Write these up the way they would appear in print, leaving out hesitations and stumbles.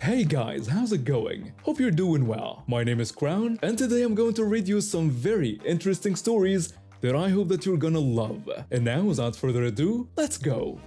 Hey guys, how's it going? Hope you're doing well. My name is Crown, and today I'm going to read you some very interesting stories that I hope that you're gonna love. And now, without further ado, let's go!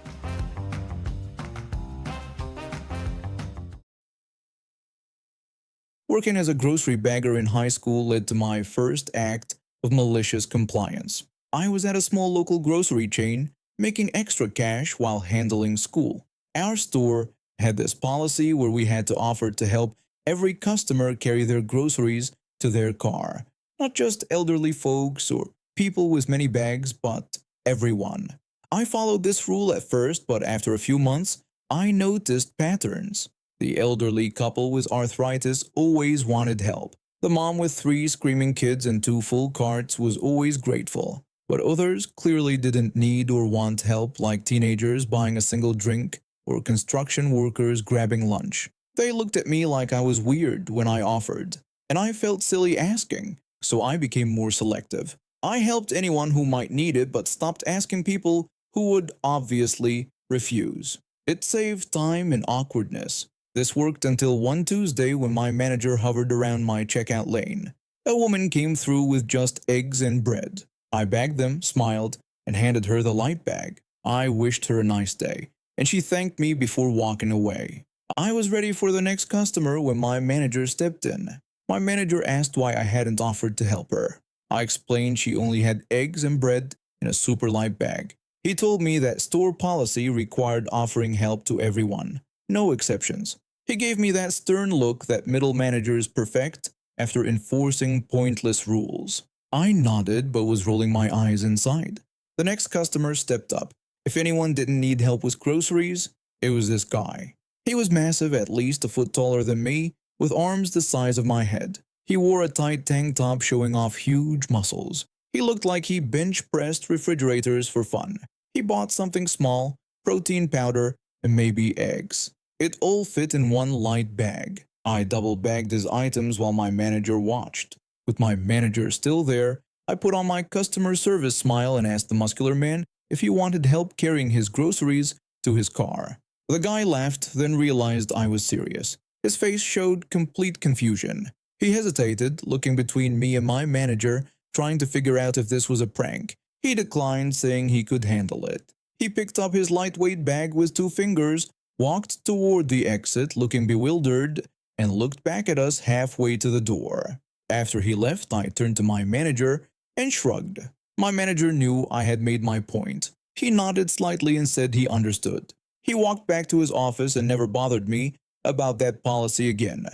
Working as a grocery bagger in high school led to my first act of malicious compliance. I was at a small local grocery chain, making extra cash while handling school. Our store had this policy where we had to offer to help every customer carry their groceries to their car. Not just elderly folks or people with many bags, but everyone. I followed this rule at first, but after a few months, I noticed patterns. The elderly couple with arthritis always wanted help. The mom with 3 screaming kids and 2 full carts was always grateful. But others clearly didn't need or want help, like teenagers buying a single drink or construction workers grabbing lunch. They looked at me like I was weird when I offered, and I felt silly asking, so I became more selective. I helped anyone who might need it, but stopped asking people who would obviously refuse. It saved time and awkwardness. This worked until one Tuesday when my manager hovered around my checkout lane. A woman came through with just eggs and bread. I bagged them, smiled, and handed her the light bag. I wished her a nice day, and she thanked me before walking away. I was ready for the next customer when my manager stepped in. My manager asked why I hadn't offered to help her. I explained she only had eggs and bread in a super light bag. He told me that store policy required offering help to everyone, no exceptions. He gave me that stern look that middle managers perfect after enforcing pointless rules. I nodded but was rolling my eyes inside. The next customer stepped up. If anyone didn't need help with groceries, it was this guy. He was massive, at least a foot taller than me, with arms the size of my head. He wore a tight tank top showing off huge muscles. He looked like he bench pressed refrigerators for fun. He bought something small, protein powder, and maybe eggs. It all fit in one light bag. I double-bagged his items while my manager watched. With my manager still there, I put on my customer service smile and asked the muscular man if he wanted help carrying his groceries to his car. The guy laughed, then realized I was serious. His face showed complete confusion. He hesitated, looking between me and my manager, trying to figure out if this was a prank. He declined, saying he could handle it. He picked up his lightweight bag with 2 fingers, walked toward the exit looking bewildered, and looked back at us halfway to the door. After he left, I turned to my manager and shrugged. My manager knew I had made my point. He nodded slightly and said he understood. He walked back to his office and never bothered me about that policy again.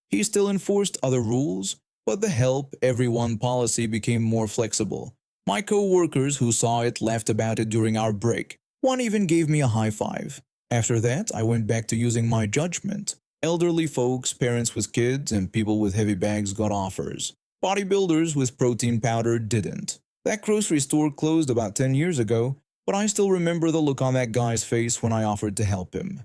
He still enforced other rules, but the help everyone policy became more flexible. My co-workers who saw it laughed about it during our break. One even gave me a high five. After that, I went back to using my judgment. Elderly folks, parents with kids, and people with heavy bags got offers. Bodybuilders with protein powder didn't. That grocery store closed about 10 years ago, but I still remember the look on that guy's face when I offered to help him.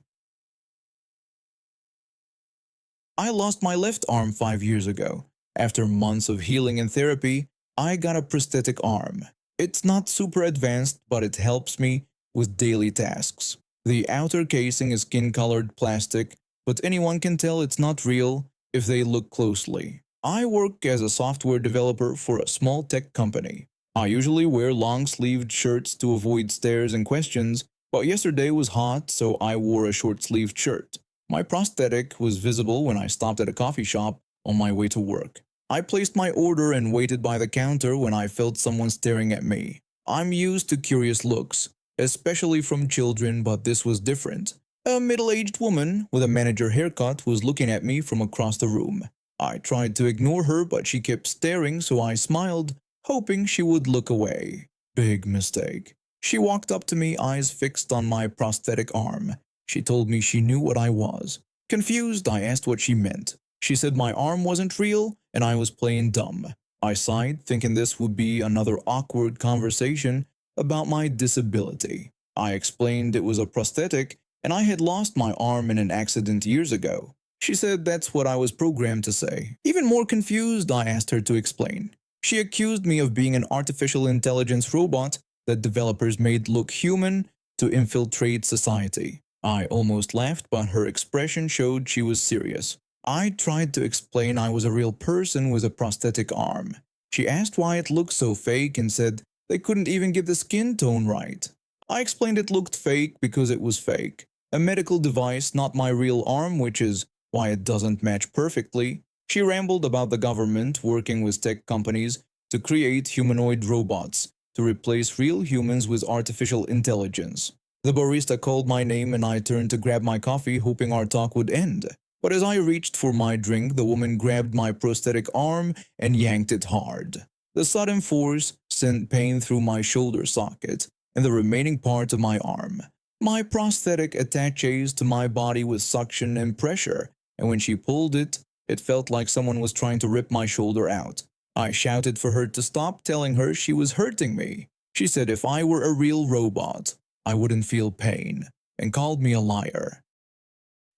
I lost my left arm 5 years ago. After months of healing and therapy, I got a prosthetic arm. It's not super advanced, but it helps me with daily tasks. The outer casing is skin-colored plastic, but anyone can tell it's not real if they look closely. I work as a software developer for a small tech company. I usually wear long-sleeved shirts to avoid stares and questions, but yesterday was hot, so I wore a short-sleeved shirt. My prosthetic was visible when I stopped at a coffee shop on my way to work. I placed my order and waited by the counter when I felt someone staring at me. I'm used to curious looks, especially from children, but this was different. A middle-aged woman with a manager haircut was looking at me from across the room. I tried to ignore her, but she kept staring, so I smiled, hoping she would look away. Big mistake. She walked up to me, eyes fixed on my prosthetic arm. She told me she knew what I was. Confused, I asked what she meant. She said my arm wasn't real and I was playing dumb. I sighed, thinking this would be another awkward conversation about my disability. I explained it was a prosthetic and I had lost my arm in an accident years ago. She said that's what I was programmed to say. Even more confused, I asked her to explain. She accused me of being an artificial intelligence robot that developers made look human to infiltrate society. I almost laughed, but her expression showed she was serious. I tried to explain I was a real person with a prosthetic arm. She asked why it looked so fake and said they couldn't even get the skin tone right. I explained it looked fake because it was fake. A medical device, not my real arm, which is why it doesn't match perfectly. She rambled about the government working with tech companies to create humanoid robots to replace real humans with artificial intelligence. The barista called my name and I turned to grab my coffee, hoping our talk would end. But as I reached for my drink, the woman grabbed my prosthetic arm and yanked it hard. The sudden force sent pain through my shoulder socket and the remaining part of my arm. My prosthetic attaches to my body with suction and pressure, and when she pulled it, it felt like someone was trying to rip my shoulder out. I shouted for her to stop, telling her she was hurting me. She said if I were a real robot, I wouldn't feel pain, and called me a liar.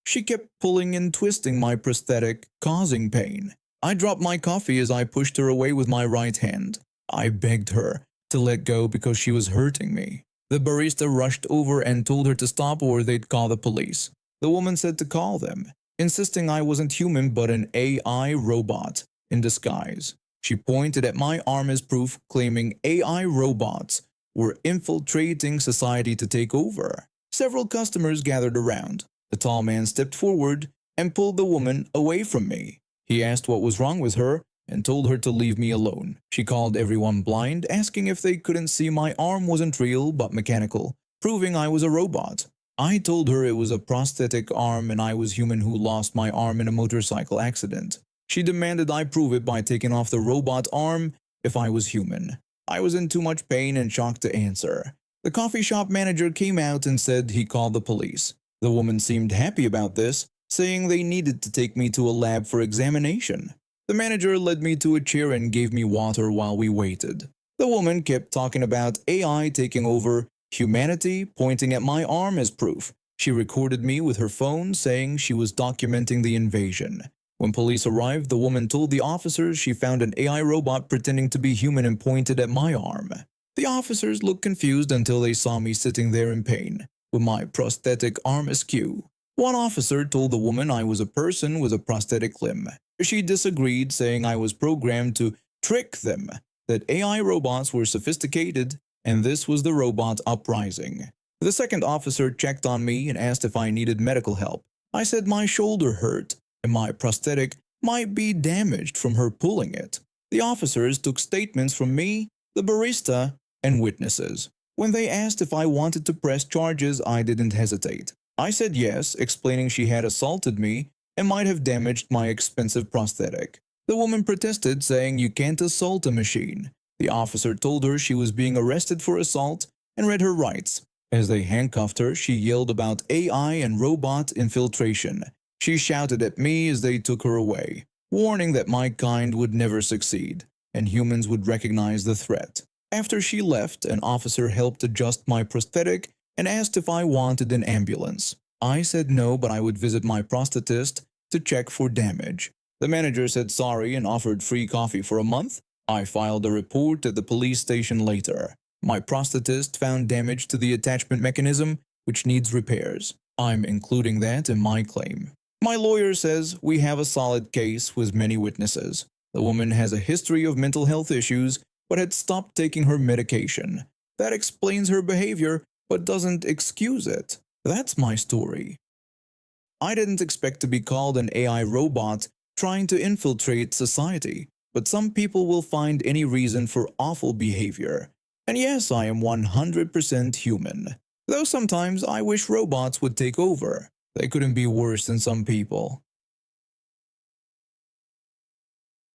She kept pulling and twisting my prosthetic, causing pain. I dropped my coffee as I pushed her away with my right hand. I begged her to let go because she was hurting me. The barista rushed over and told her to stop or they'd call the police. The woman said to call them, insisting I wasn't human but an AI robot in disguise. She pointed at my arm as proof, claiming AI robots were infiltrating society to take over. Several customers gathered around. The tall man stepped forward and pulled the woman away from me. He asked what was wrong with her and told her to leave me alone. She called everyone blind, asking if they couldn't see my arm wasn't real but mechanical, proving I was a robot. I told her it was a prosthetic arm and I was human who lost my arm in a motorcycle accident. She demanded I prove it by taking off the robot arm if I was human. I was in too much pain and shocked to answer. The coffee shop manager came out and said he called the police. The woman seemed happy about this, saying they needed to take me to a lab for examination. The manager led me to a chair and gave me water while we waited. The woman kept talking about AI taking over humanity, pointing at my arm as proof. She recorded me with her phone, saying she was documenting the invasion. When police arrived, the woman told the officers she found an AI robot pretending to be human and pointed at my arm. The officers looked confused until they saw me sitting there in pain, with my prosthetic arm askew. One officer told the woman I was a person with a prosthetic limb. She disagreed, saying I was programmed to trick them, that AI robots were sophisticated, and this was the robot uprising. The second officer checked on me and asked if I needed medical help. I said my shoulder hurt, and my prosthetic might be damaged from her pulling it. The officers took statements from me, the barista, and witnesses. When they asked if I wanted to press charges, I didn't hesitate. I said yes, explaining she had assaulted me and might have damaged my expensive prosthetic. The woman protested, saying you can't assault a machine. The officer told her she was being arrested for assault and read her rights. As they handcuffed her, she yelled about AI and robot infiltration. She shouted at me as they took her away, warning that my kind would never succeed, and humans would recognize the threat. After she left, an officer helped adjust my prosthetic and asked if I wanted an ambulance. I said no, but I would visit my prosthetist to check for damage. The manager said sorry and offered free coffee for a month. I filed a report at the police station later. My prosthetist found damage to the attachment mechanism, which needs repairs. I'm including that in my claim. My lawyer says we have a solid case with many witnesses. The woman has a history of mental health issues, but had stopped taking her medication. That explains her behavior, but doesn't excuse it. That's my story. I didn't expect to be called an AI robot trying to infiltrate society, but some people will find any reason for awful behavior. And yes, I am 100% human. Though sometimes I wish robots would take over. They couldn't be worse than some people.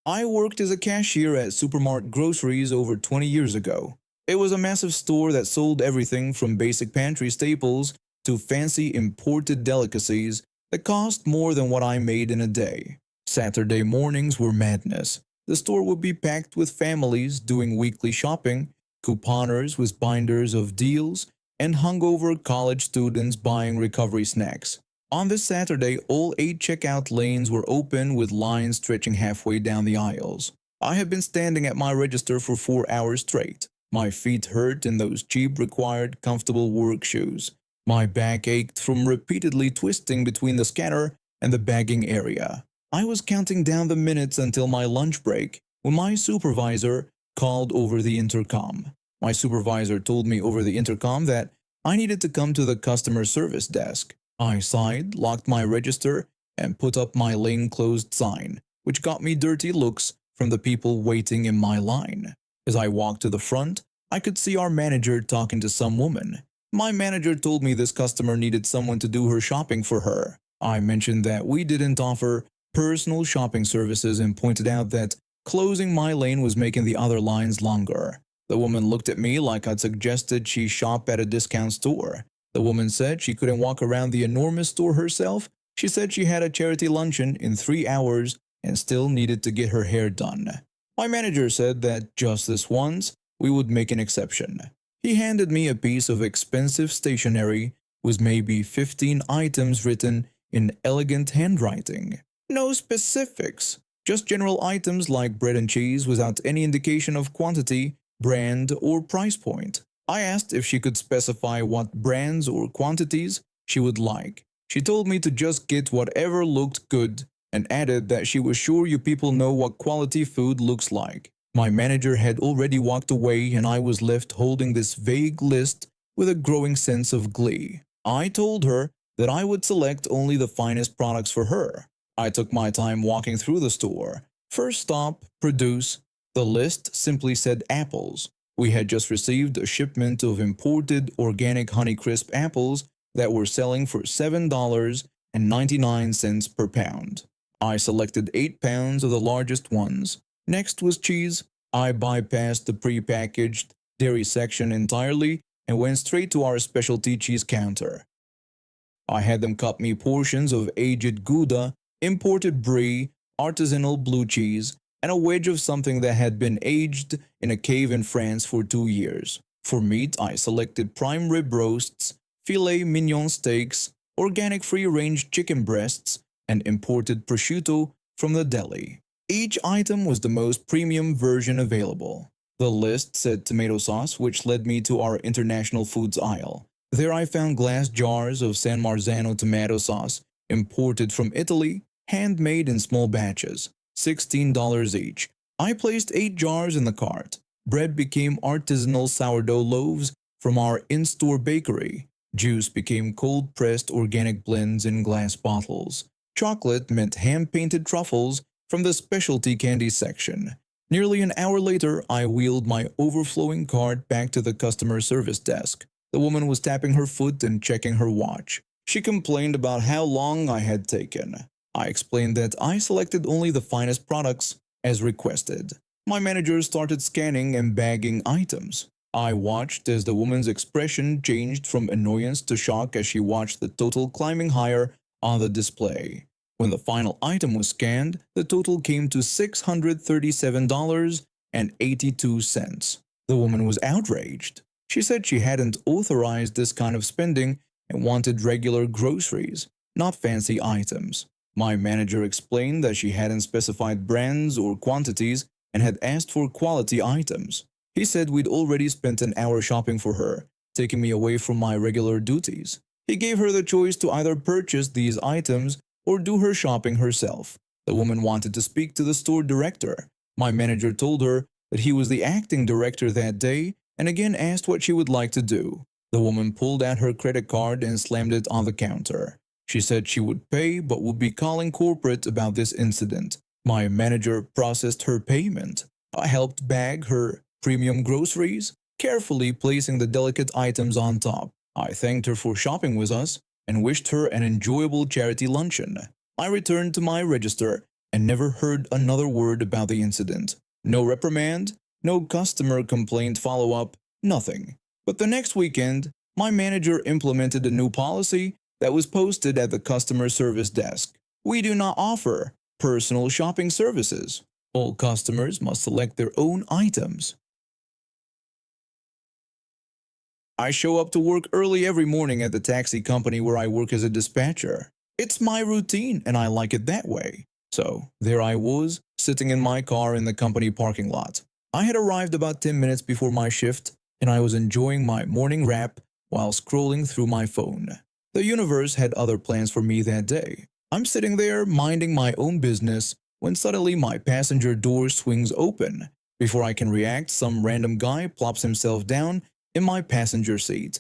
I worked as a cashier at Supermart Groceries over 20 years ago. It was a massive store that sold everything from basic pantry staples to fancy imported delicacies that cost more than what I made in a day. Saturday mornings were madness. The store would be packed with families doing weekly shopping, couponers with binders of deals, and hungover college students buying recovery snacks. On this Saturday, all 8 checkout lanes were open with lines stretching halfway down the aisles. I had been standing at my register for 4 hours straight. My feet hurt in those cheap required comfortable work shoes. My back ached from repeatedly twisting between the scanner and the bagging area. I was counting down the minutes until my lunch break when my supervisor called over the intercom. My supervisor told me over the intercom that I needed to come to the customer service desk. I sighed, locked my register, and put up my lane closed sign, which got me dirty looks from the people waiting in my line. As I walked to the front, I could see our manager talking to some woman. My manager told me this customer needed someone to do her shopping for her. I mentioned that we didn't offer personal shopping services and pointed out that closing my lane was making the other lines longer. The woman looked at me like I'd suggested she shop at a discount store. The woman said she couldn't walk around the enormous store herself. She said she had a charity luncheon in 3 hours and still needed to get her hair done. My manager said that just this once, we would make an exception. He handed me a piece of expensive stationery with maybe 15 items written in elegant handwriting. No specifics, just general items like bread and cheese without any indication of quantity, brand, or price point. I asked if she could specify what brands or quantities she would like. She told me to just get whatever looked good and added that she was sure you people know what quality food looks like. My manager had already walked away and I was left holding this vague list with a growing sense of glee. I told her that I would select only the finest products for her. I took my time walking through the store. First stop, produce. The list simply said apples. We had just received a shipment of imported organic Honeycrisp apples that were selling for $7.99 per pound. I selected 8 pounds of the largest ones. Next was cheese. I bypassed the pre-packaged dairy section entirely and went straight to our specialty cheese counter. I had them cut me portions of aged Gouda, imported Brie, artisanal blue cheese, and a wedge of something that had been aged in a cave in France for 2 years. For meat, I selected prime rib roasts, filet mignon steaks, organic free-range chicken breasts, and imported prosciutto from the deli. Each item was the most premium version available. The list said tomato sauce, which led me to our international foods aisle. There I found glass jars of San Marzano tomato sauce, imported from Italy, handmade in small batches, $16 each. I placed 8 jars in the cart. Bread became artisanal sourdough loaves from our in-store bakery. Juice became cold-pressed organic blends in glass bottles. Chocolate meant hand-painted truffles from the specialty candy section. Nearly an hour later, I wheeled my overflowing cart back to the customer service desk. The woman was tapping her foot and checking her watch. She complained about how long I had taken. I explained that I selected only the finest products as requested. My manager started scanning and bagging items. I watched as the woman's expression changed from annoyance to shock as she watched the total climbing higher on the display. When the final item was scanned, the total came to $637.82. The woman was outraged. She said she hadn't authorized this kind of spending and wanted regular groceries, not fancy items. My manager explained that she hadn't specified brands or quantities and had asked for quality items. He said we'd already spent an hour shopping for her, taking me away from my regular duties. He gave her the choice to either purchase these items or do her shopping herself. The woman wanted to speak to the store director. My manager told her that he was the acting director that day and again asked what she would like to do. The woman pulled out her credit card and slammed it on the counter. She said she would pay but would be calling corporate about this incident. My manager processed her payment. I helped bag her premium groceries, carefully placing the delicate items on top. I thanked her for shopping with us and wished her an enjoyable charity luncheon. I returned to my register and never heard another word about the incident. No reprimand, no customer complaint follow-up, nothing. But the next weekend, my manager implemented a new policy that was posted at the customer service desk. We do not offer personal shopping services. All customers must select their own items. I show up to work early every morning at the taxi company where I work as a dispatcher. It's my routine and I like it that way. So there I was, sitting in my car in the company parking lot. I had arrived about 10 minutes before my shift and I was enjoying my morning wrap while scrolling through my phone. The universe had other plans for me that day. I'm sitting there minding my own business when suddenly my passenger door swings open. Before I can react, some random guy plops himself down in my passenger seat.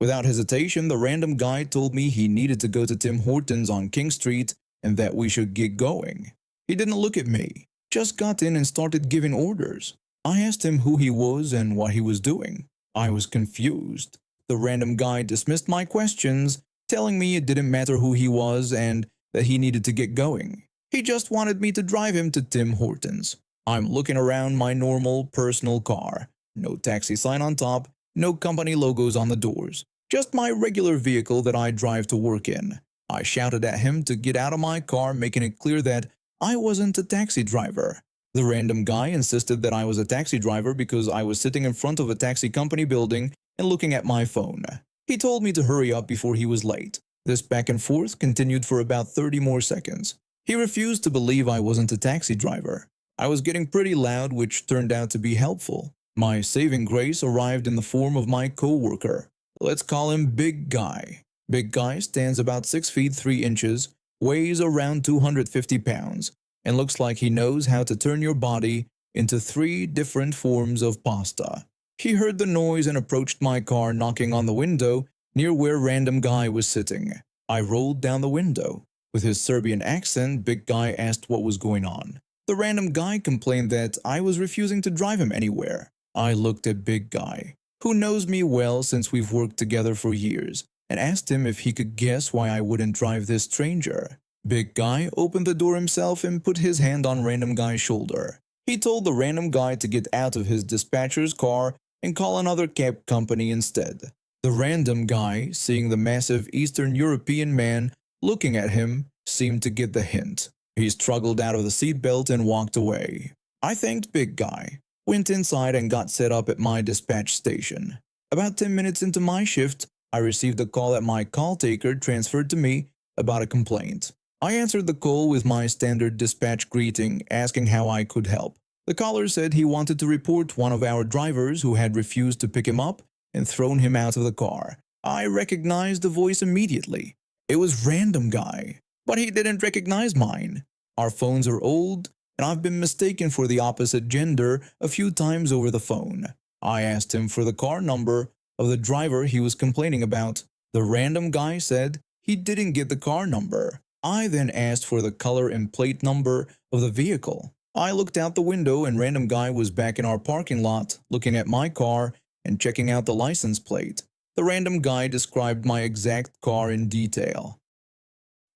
Without hesitation, the random guy told me he needed to go to Tim Hortons on King Street and that we should get going. He didn't look at me, just got in and started giving orders. I asked him who he was and what he was doing. I was confused. The random guy dismissed my questions, telling me it didn't matter who he was and that he needed to get going. He just wanted me to drive him to Tim Hortons. I'm looking around my normal personal car. No taxi sign on top, no company logos on the doors. Just my regular vehicle that I drive to work in. I shouted at him to get out of my car, making it clear that I wasn't a taxi driver. The random guy insisted that I was a taxi driver because I was sitting in front of a taxi company building and looking at my phone. He told me to hurry up before he was late. This back and forth continued for about 30 more seconds. He refused to believe I wasn't a taxi driver. I was getting pretty loud, which turned out to be helpful. My saving grace arrived in the form of my co-worker. Let's call him Big Guy. Big Guy stands about 6 feet 3 inches, weighs around 250 pounds, and looks like he knows how to turn your body into 3 different forms of pasta. He heard the noise and approached my car, knocking on the window near where random guy was sitting. I rolled down the window. With his Serbian accent, Big Guy asked what was going on. The random guy complained that I was refusing to drive him anywhere. I looked at Big Guy, who knows me well since we've worked together for years, and asked him if he could guess why I wouldn't drive this stranger. Big Guy opened the door himself and put his hand on random guy's shoulder. He told the random guy to get out of his dispatcher's car and call another cab company instead. The random guy, seeing the massive Eastern European man looking at him, seemed to get the hint. He struggled out of the seatbelt and walked away. I thanked Big Guy, went inside and got set up at my dispatch station. About 10 minutes into my shift, I received a call that my call taker transferred to me about a complaint. I answered the call with my standard dispatch greeting, asking how I could help. The caller said he wanted to report one of our drivers who had refused to pick him up and thrown him out of the car. I recognized the voice immediately. It was random guy, but he didn't recognize mine. Our phones are old, and I've been mistaken for the opposite gender a few times over the phone. I asked him for the car number of the driver he was complaining about. The random guy said he didn't get the car number. I then asked for the color and plate number of the vehicle. I looked out the window and random guy was back in our parking lot looking at my car and checking out the license plate. The random guy described my exact car in detail.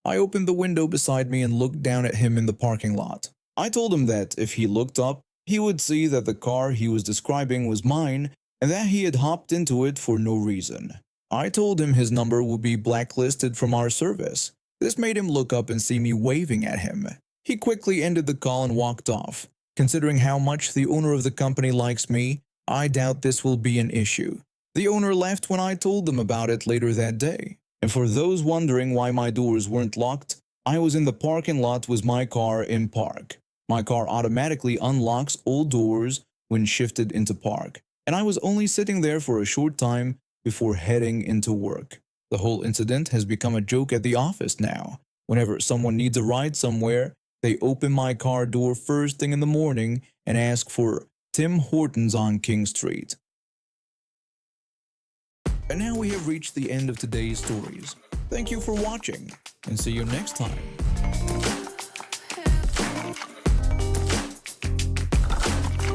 I opened the window beside me and looked down at him in the parking lot. I told him that if he looked up, he would see that the car he was describing was mine and that he had hopped into it for no reason. I told him his number would be blacklisted from our service. This made him look up and see me waving at him. He quickly ended the call and walked off. Considering how much the owner of the company likes me, I doubt this will be an issue. The owner left when I told them about it later that day. And for those wondering why my doors weren't locked, I was in the parking lot with my car in park. My car automatically unlocks all doors when shifted into park, and I was only sitting there for a short time before heading into work. The whole incident has become a joke at the office now. Whenever someone needs a ride somewhere, they open my car door first thing in the morning and ask for Tim Hortons on King Street. And now we have reached the end of today's stories. Thank you for watching, and see you next time.